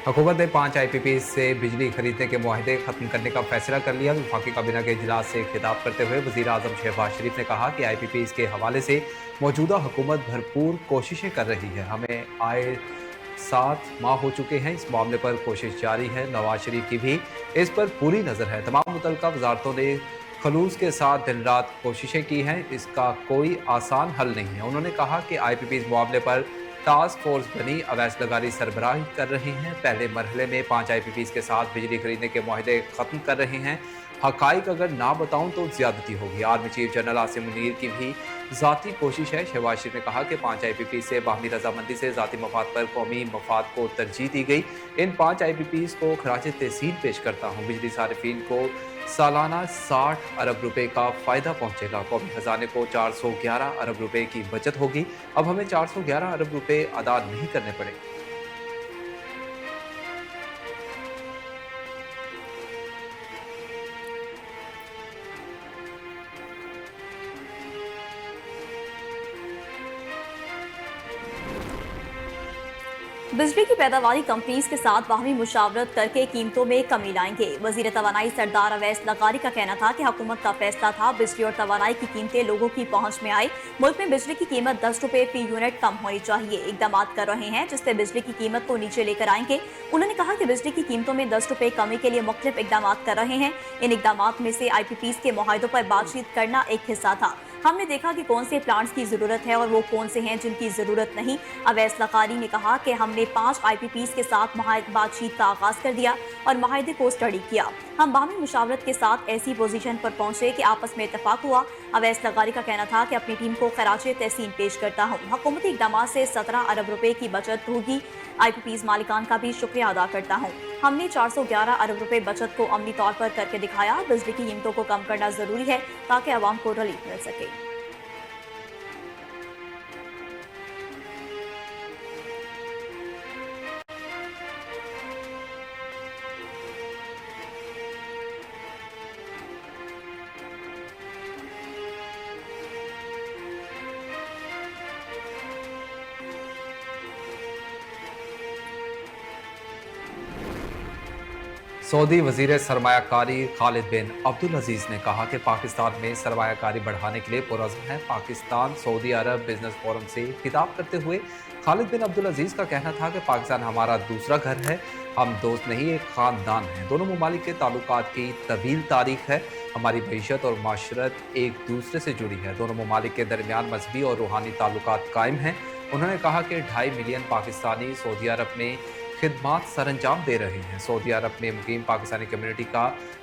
हुकूमत ने 5 IPP से बिजली खरीदने के मुआहदे खत्म करने का फैसला कर लिया। वफाकी काबीना के इजलास से खिताब करते हुए वजीर आजम शहबाज शरीफ ने कहा कि IPP के हवाले से मौजूदा हुकूमत भरपूर कोशिशें कर रही है। हमें आए 7 माह हो चुके हैं, इस मामले पर कोशिश जारी है। नवाज शरीफ की भी इस पर पूरी नज़र है। तमाम मुतल्लिका वजारतों ने खलूस के साथ दिन रात कोशिशें की हैं, इसका कोई आसान हल नहीं है। उन्होंने कहा कि IPP मामले पर टास्क फोर्स बनी, अवैध लगारी सरबराही कर रहे हैं। पहले मरहले में 5 IPP के साथ बिजली खरीदने के मुआहदे खत्म कर रहे हैं। हकाइक अगर ना बताऊं तो ज्यादती होगी। Army chief general Asim Munir की भी जाती कोशिश है। शहबाज शरीफ ने कहा कि 5 IPP से बाहमी रजामंदी से जाती मफाद पर कौमी मफाद को तरजीह दी गई। इन 5 IPP को खराज तहसीन पेश करता हूँ। बिजली सार्फिन को सालाना 60 अरब रुपए का फायदा पहुंचेगा। कौमी खजाने को 411 अरब रुपए की बचत होगी। अब हमें 411 अरब रुपए अदा नहीं करने पड़ेंगे। बिजली की पैदावारी कंपनीज के साथ बाहमी मुशावरत करके कीमतों में कमी लाएंगे। वजीर तवानाई सरदार अवैस लगारी का कहना था कि हुकूमत का फैसला था बिजली और तवानाई की कीमतें लोगों की पहुंच में आए। मुल्क में बिजली की कीमत 10 रुपए फी यूनिट कम होनी चाहिए। इकदाम कर रहे हैं जिससे बिजली की कीमत को नीचे लेकर आएंगे। उन्होंने कहा कि बिजली की कीमतों में 10 रुपए कमी के लिए मुख्तलिफ इकदाम कर रहे हैं। इन इकदाम में से IPP के मुआहदों पर बातचीत करना एक हिस्सा था। हमने देखा कि कौन से प्लांट्स की जरूरत है और वो कौन से हैं जिनकी जरूरत नहीं। अवैस लकारी ने कहा कि हमने 5 IPP के साथ बातचीत का आगाज कर दिया और माहिदे को स्टडी किया। हम बाहमी मुशावरत के साथ ऐसी पोजीशन पर पहुंचे कि आपस में इतफाक हुआ। अवैस लगारी का कहना था कि अपनी टीम को खराजे तहसीन पेश करता हूँ। हुकूमती इकदाम से 17 अरब रुपए की बचत होगी। IPP मालिकान का भी शुक्रिया अदा करता हूँ। हमने 411 अरब रुपए बचत को अमली तौर पर करके दिखाया। बिजली की कीमतों को कम करना जरूरी है ताकि आवाम को रिलीफ मिल सके। सऊदी वजीर सरमायाकारी खालिद बिन अब्दुल अजीज ने कहा कि पाकिस्तान में सरमायाकारी बढ़ाने के लिए पुरज़्म है। पाकिस्तान सऊदी अरब बिजनेस फोरम से खिताब करते हुए खालिद बिन अब्दुल अजीज का कहना था कि पाकिस्तान हमारा दूसरा घर है। हम दोस्त नहीं, एक ख़ानदान हैं। दोनों ममालिक के ताल्लुकात की तवील तारीख है। हमारी मईशत और माशरत एक दूसरे से जुड़ी है। दोनों ममालिक के दरमियान मजहबी और रूहानी ताल्लुकात कायम हैं। उन्होंने कहा कि 2.5 मिलियन पाकिस्तानी सऊदी अरब में खिदमात सरअंजाम दे रहे हैं। सऊदी अरब में मुकीम पाकिस्तानी कम्युनिटी का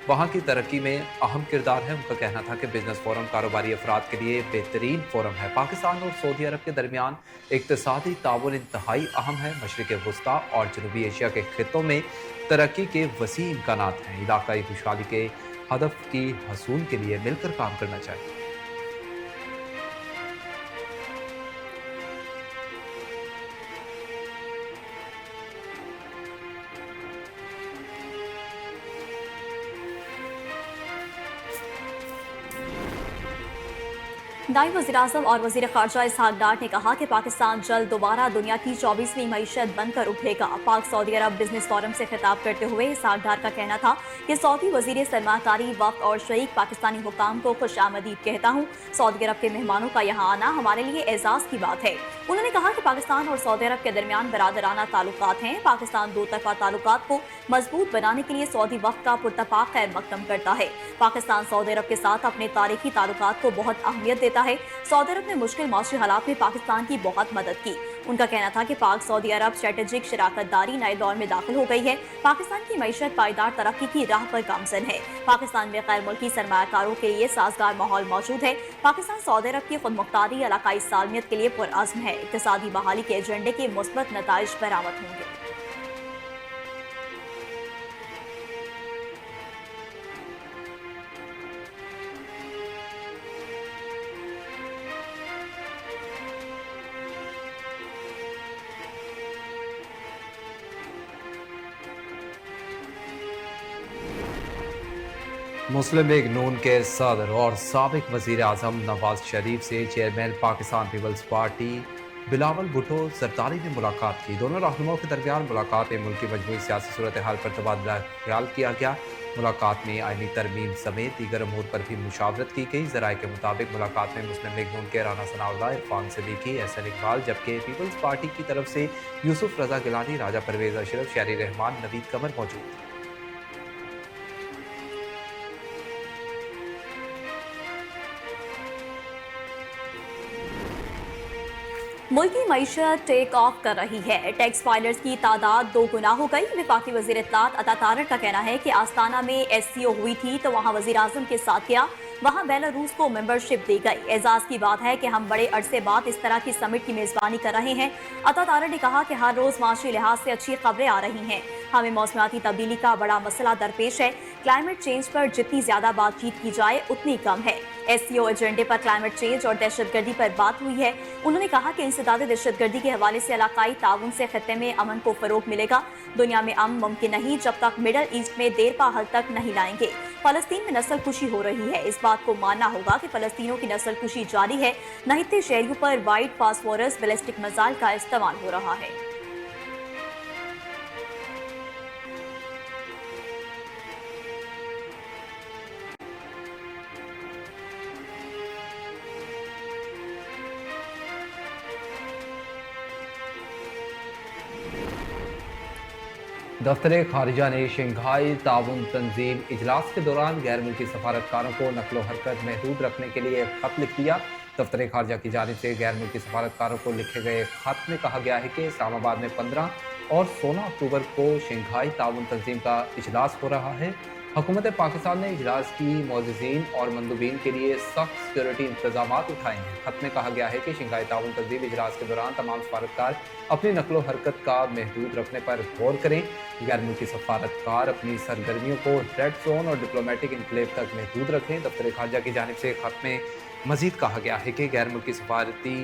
वहाँ की तरक्की में अहम किरदार है। उनका कहना था कि बिजनेस फोरम कारोबारी अफराद के लिए बेहतरीन फोरम है। पाकिस्तान और सऊदी अरब के दरमियान इक्तसादी ताउन इंतहाई अहम है। मशरिक़ वस्ता और जनूबी एशिया के खित्तों में तरक्की के वसी इम्कानात हैं। इलाकाई खुशहाली के हदफ की हसूल के लिए मिलकर काम करना चाहिए। नायब वज़ीर-ए-आज़म और वज़ीर ख़ारजा इसहाक डार ने कहा कि पाकिस्तान जल्द दोबारा दुनिया की 24वीं मईशत बनकर उभरेगा। पाक सऊदी अरब बिजनेस फोरम से खिताब करते हुए इसहाक डार का कहना था कि सऊदी वज़ीर सरमाकारी वक्त और शरीक पाकिस्तानी हुकाम को खुशामदीद कहता हूँ। सऊदी अरब के मेहमानों का यहाँ आना हमारे लिए एजाज़ की बात है। उन्होंने कहा कि पाकिस्तान और सऊदी अरब के दरमियान बरादराना ताल्लुकात हैं। पाकिस्तान दो तरफा ताल्लुकात को मजबूत बनाने के लिए सऊदी वक्त का पुरतपाक खैर मकदम करता है। पाकिस्तान सऊदी अरब के साथ अपने तारीखी ताल्लुकात को बहुत अहमियत देता है। सऊदी अरब ने मुश्किल माशी हालात में पाकिस्तान की बहुत मदद की। उनका कहना था कि पाक सऊदी अरब स्ट्रेटेजिक शराकतदारी नए दौर में दाखिल हो गई है। पाकिस्तान की मईशत पायदार तरक्की की राह पर गामजन है। पाकिस्तान में गैर मुल्की सरमायाकारों के लिए साजगार माहौल मौजूद है। पाकिस्तान सऊदी अरब की खुदमुख्तारी इलाकाई सालमियत के लिए पुरअज़्म है। इक़्तिसादी बहाली के एजेंडे के मुस्बत नताइज बरामद होंगे। मुस्लिम लीग नून के सदर और साबिक वजीर आजम नवाज शरीफ से chairman Pakistan Peoples Party Bilawal Bhutto Zardari ने मुलाकात की। दोनों रहनुमाओं के दरमियान मुलाकात में मुल्क की मजमूई सियासी सूरत हाल पर तबादला ख्याल किया गया। मुलाकात में आईनी तरमीम समेत दीगर अमूर पर भी मुशावरत की गई। जराये के मुताबिक मुलाकात में मुस्लिम लीग नून के राना सनाउल्लाह, इरफान सिद्दीकी, एहसन इकबाल, जबकि पीपल्स पार्टी की तरफ से यूसुफ रजा गिलानी, राजा परवेज अशरफ, शहरी रहमान, नवीद कमर मौजूद थे। मुल्क की मईशत टेक ऑफ कर रही है। टैक्स फाइलर्स की तादाद 2 गुना हो गई। विफाकी वजीर इत्तलात अता तारड़ का कहना है कि आस्ताना में SCO हुई थी तो वहाँ वजीर आजम के साथ गया, वहाँ बेलारूस को मेंबरशिप दी गई। एजाज की बात है कि हम बड़े अरसे बाद इस तरह की समिट की मेजबानी कर रहे हैं। अता तारड़ ने कहा कि हर रोज माशी लिहाज से अच्छी खबरें आ रही हैं। हमें मौसमियाती तब्दीली का बड़ा मसला दरपेश है। क्लाइमेट चेंज पर जितनी ज्यादा बातचीत की जाए उतनी कम है। SCO एजेंडे पर क्लाइमेट चेंज और दहशतगर्दी पर बात हुई है। उन्होंने कहा कि इंसदाद दहशतगर्दी के हवाले से इलाकाई ताउन से खत्ते में अमन को फरोग मिलेगा। दुनिया में अमन मुमकिन नहीं जब तक मिडल ईस्ट में देरपा हल तक नहीं लाएंगे। फलस्तीन में नस्ल कुशी हो रही है। इस बात को मानना होगा कि फलस्तीनियों की नस्ल कुशी जारी है। नहित्ते शहरियों पर वाइट फास्फोरस बैलिस्टिक मिसाइल का इस्तेमाल हो रहा है। दफ्तर खारिजा ने शंघाई ताउन तंजीम इजलास के दौरान गैर मुल्की सफारतकारों को नकलो हरकत महदूद रखने के लिए खत लिख दिया। दफ्तर खारिजा की जानिब से गैर मुल्की सफारतकारों को लिखे गए खत में कहा गया है कि इस्लामाबाद में 15 और 16 अक्टूबर को शंघाई ताउन तंजीम का इजलास हो रहा है। हुकूमत पाकिस्तान ने इजलास की मोअज़्ज़िज़ीन और मंदूबीन के लिए सख्त सिक्योरिटी इंतजाम उठाए हैं। खत में कहा गया है कि शंघाई ताउन तंजीम इजलास के दौरान तमाम सफारतकार अपनी नकलो हरकत का महदूद रखने पर गौर करें। गैर मुल्की सफारतकार अपनी सरगर्मियों को रेड जोन और डिप्लोमेटिक इनक्लेव तक महदूद रखें। दफ्तर खारजा की जानिब से खत में मजीद कहा गया है कि गैर मुल्की सफारती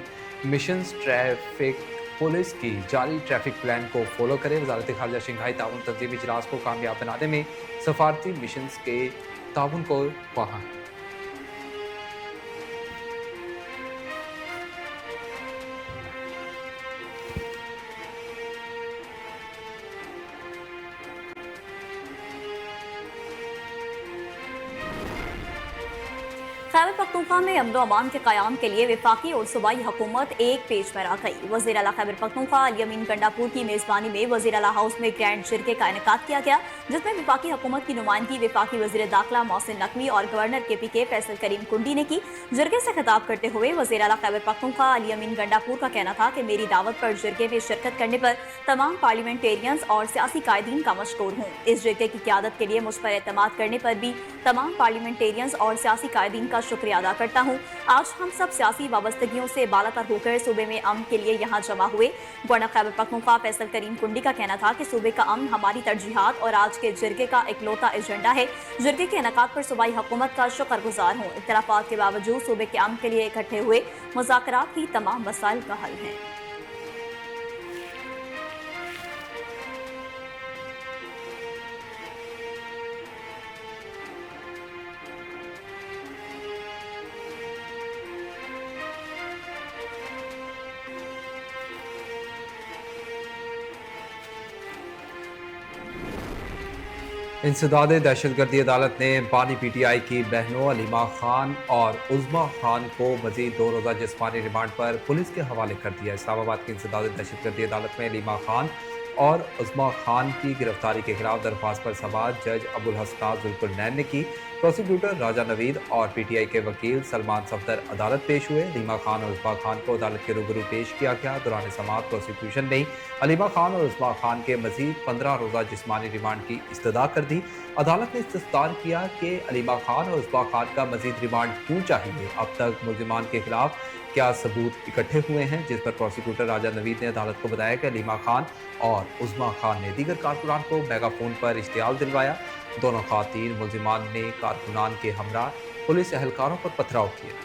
मिशन ट्रैफिक पुलिस की जारी ट्रैफिक प्लान को फॉलो करें। वजारत खारजा शंघाई ताउन तंजीम इजलास को कामयाब बनाने में सफारती मिशन के ताउन को वहाँ खैबर पख्तूनख्वा में अमन अमान के क़याम के लिए विफाकी और सूबाई हुकूमत एक पेज पर आ गई। वज़ीर आला खैबर पख्तूनख्वा अली अमीन गंडापुर की मेज़बानी में वज़ीर आला हाउस में ग्रैंड जिरगे का इनेकाद किया गया, जिसमें विफाकी हुकूमत की नुमाइंदगी विफाकी वज़ीर दाखिला मोहसिन नकवी और गवर्नर KPK फैसल करीम कुंडी ने की। जिरगे से खिताब करते हुए वज़ीर आला खैबर पख्तूनख्वा अली अमीन गंडापुर का कहना था कि मेरी दावत पर जिरगे में शिरकत करने पर तमाम पार्लियामेंटेरियंस और सियासी कायदीन का मशकूर हूँ। इस जिरगे की क़यादत के लिए मुझ पर एतमाद करने पर भी तमाम पार्लियामेंटेरियंस और सियासी कायदीन का शुक्रिया अदा करता हूँ। आज हम सब सियासी वाबस्तगियों से बालातर होकर सूबे में अमन के लिए यहाँ जमा हुए। गवर्नर खैबर पख्तूनख्वा फैसल करीम कुंडी का कहना था कि सूबे का अमन हमारी तरजीहात और आज के जिरगे का इकलौता एजेंडा है। जिरगे के इनेकाद पर सूबाई हुकूमत का शुक्रगुजार हूँ। इख्तिलाफात के बावजूद सूबे के अमन के लिए इकट्ठे हुए मुज़ाकरात ही तमाम मसाइल का हल है। इंसदाद दहशतगर्दी अदालत ने बानी PTI की बहनों अलीमा खान और उज़्मा खान को मजीद 2 रोज़ा जिस्मानी रिमांड पर पुलिस के हवाले कर दिया। इस्लामाबाद की इंसदाद दहशतगर्दी अदालत में अलीमा खान और उज़्मा खान की गिरफ्तारी के खिलाफ दरख्वास्त पर समाअत जज अबुल हसनात जुल्कुरनैन ने की। प्रोसिक्यूटर राजा नवीद और PTI के वकील सलमान सफदर अदालत पेश हुए। अलीमा खान और उज़्मा खान को अदालत के रूबरू पेश किया गया। दौरान समाअत प्रोसिक्यूशन ने अलीमा खान और उज़्मा खान के मजीद 15 रोज़ा जिस्मानी रिमांड की इस्तदा कर दी। अदालत ने इस्तफसार किया कि अलीमा खान और उज़्मा खान का मजीद रिमांड क्यों चाहिए। अब तक मुल्जिमान के खिलाफ क्या सबूत इकट्ठे हुए हैं, जिस पर प्रोसिक्यूटर राजा नवीद ने अदालत को बताया कि अलीमा खान और उज़्मा खान ने दीगर कारकुनान को मेगाफोन पर इश्तियाल दिलवाया। दोनों खातीन मुल्जिमान ने कारकुनान के हमरा पुलिस एहलकारों पर पथराव किया।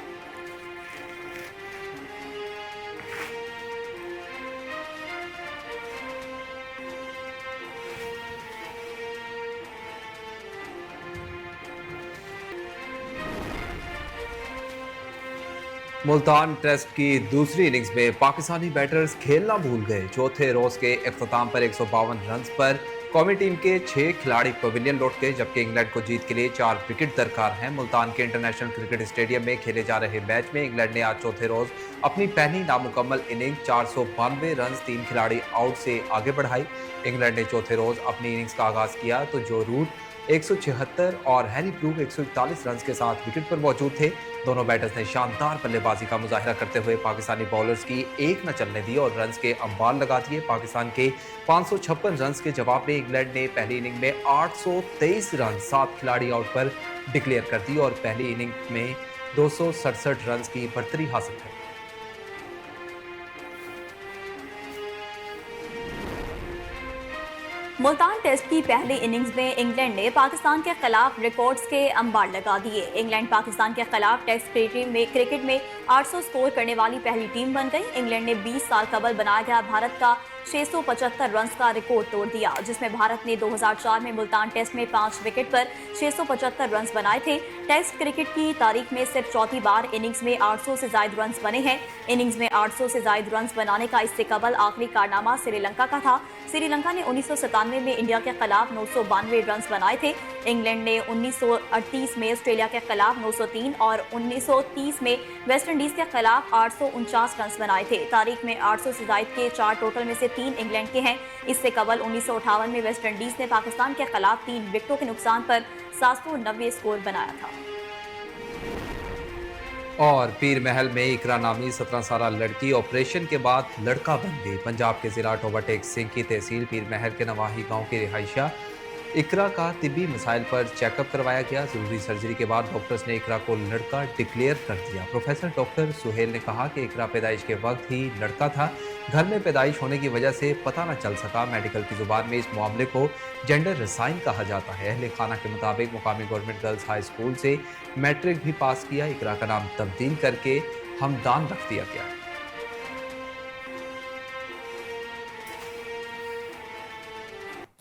मुल्तान टेस्ट की दूसरी इनिंग्स में पाकिस्तानी बैटर्स खेलना भूल गए। चौथे रोज के इख्तिताम पर 152 रन पर कौमी टीम के 6 खिलाड़ी पवेलियन लौट गए, जबकि इंग्लैंड को जीत के लिए 4 विकेट दरकार हैं। मुल्तान के इंटरनेशनल क्रिकेट स्टेडियम में खेले जा रहे मैच में इंग्लैंड ने आज चौथे रोज अपनी पहली नामुकम्मल इनिंग 492 रन 3 खिलाड़ी आउट से आगे बढ़ाई। इंग्लैंड ने चौथे रोज अपनी इनिंग्स का आगाज किया तो जो रूट 176 और हैरी ब्रूक 141 रन के साथ विकेट पर मौजूद थे। दोनों बैटर्स ने शानदार बल्लेबाजी का मुजाहिरा करते हुए पाकिस्तानी बॉलर्स की एक न चलने दी और रन्स के अंबार लगा दिए। पाकिस्तान के 556 रन के जवाब में इंग्लैंड ने पहली इनिंग में 823 रन 7 खिलाड़ी आउट पर डिक्लेयर कर दी और पहली इनिंग में 267 रन की बढ़तरी हासिल की। मुल्तान टेस्ट की पहली इनिंग्स में इंग्लैंड ने पाकिस्तान के खिलाफ रिकॉर्ड्स के अंबार लगा दिए। इंग्लैंड पाकिस्तान के खिलाफ टेस्ट क्रिकेट में 800 स्कोर करने वाली पहली टीम बन गई। इंग्लैंड ने 20 साल कबल बनाया गया भारत का 675 रन का रिकॉर्ड तोड़ दिया, जिसमें भारत ने 2004 में मुल्तान टेस्ट में 5 विकेट पर 675 रन बनाए थे। टेस्ट क्रिकेट की तारीख में सिर्फ चौथी बार इनिंग्स में 800 से ज्यादा रन बने हैं। इनिंग्स में 800 से ज्यादा रन बनाने का इससे कबल आखिरी कारनामा श्रीलंका का था। श्रीलंका ने 1997 में इंडिया के खिलाफ 992 रन बनाए थे। इंग्लैंड ने 1938 में ऑस्ट्रेलिया के खिलाफ 903 और 1930 में वेस्ट इंडीज के खिलाफ 849 रन बनाए थे। तारीख में 800 से ज्यादा के 4 टोटल में से 3 इंग्लैंड के हैं। इससे कबल 1958 में वेस्ट इंडीज ने पाकिस्तान के खिलाफ 3 विकेटों के नुकसान पर 790 स्कोर बनाया था। और पीर महल में इकरा नामी 17 साला लड़की ऑपरेशन के बाद लड़का बन गई। पंजाब के जिला टोबाटेक सिंह की तहसील पीर महल के नवाही गांव की रिहायशा इकरा का तिब्बी मसाइल पर चेकअप करवाया गया। जरूरी सर्जरी के बाद डॉक्टर्स ने इकरा को लड़का डिक्लेयर कर दिया। प्रोफेसर डॉक्टर सुहेल ने कहा कि इकरा पैदाइश के वक्त ही लड़का था। घर में पैदाइश होने की वजह से पता न चल सका। मेडिकल की जुबान में इस मामले को जेंडर रिसाइन कहा जाता है। अहले खाना के मुताबिक मुकामी गवर्नमेंट गर्ल्स हाई स्कूल से मैट्रिक भी पास किया। इकरा का नाम तब्दील करके हमदान रख दिया गया।